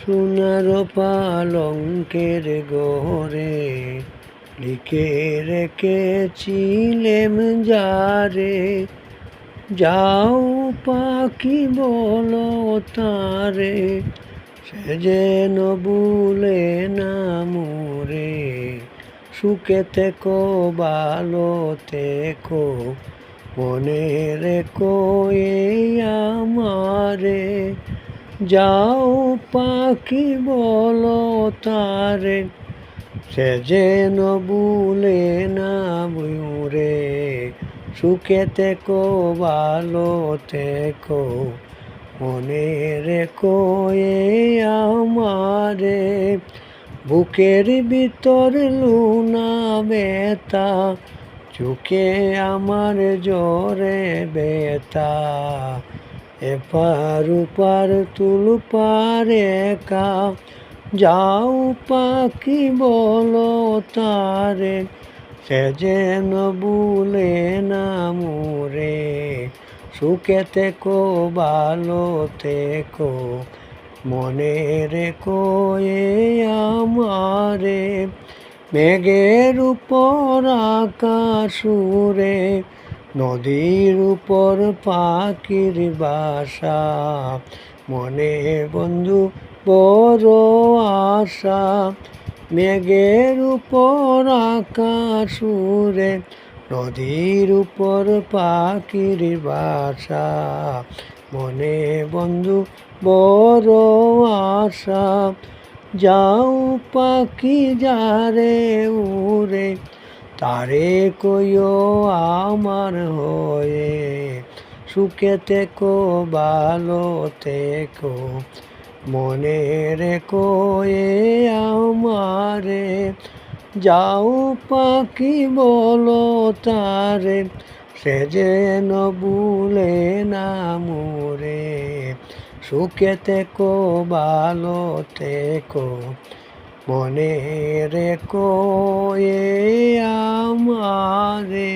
সোনার পালঙ্কের ঘরে লিখে রেখেছিলেম যারে, যাও পাখি বলো তারে, সে যেন ভুলে না মোরে। সুখে থেকো ভালো থেকো, মনে রেখো এই আমারে। যাও পাখি বলো তারে, সে যেন ভুলে না মোরে। সুখে থেকো ভালো থেকো, মনে রেখো এই আমারে। বুকের ভিতর লুনা ব্যথা, চোখে আমার জোরে ব্যথা। এপার ওপার তুলপার একা, যাও পাখি বলো তারে, সে যেন ভুলে না মোরে। সুখে থেকো ভালো থেকো, মনে রেখো এই আমারে। মেঘের উপর আকাশ উড়ে, নদীর উপর পাখির বাসা, মনে বন্ধু বড় আশা। মেঘের উপর আকাশ উড়ে, নদীর উপর পাখির বাসা, মনে বন্ধু বড় আশা। যাও পাখি যারে উড়ে, তারে কইও আমার হয়ে। সুখে থেকো ভালো থেকো, মনে রেখো এই আমারে। যাও পাখি বলো তারে, সে যেন ভুলে না মোরে। সুখে থেকো ভালো থেকো, মনে রেখো এই আমারে।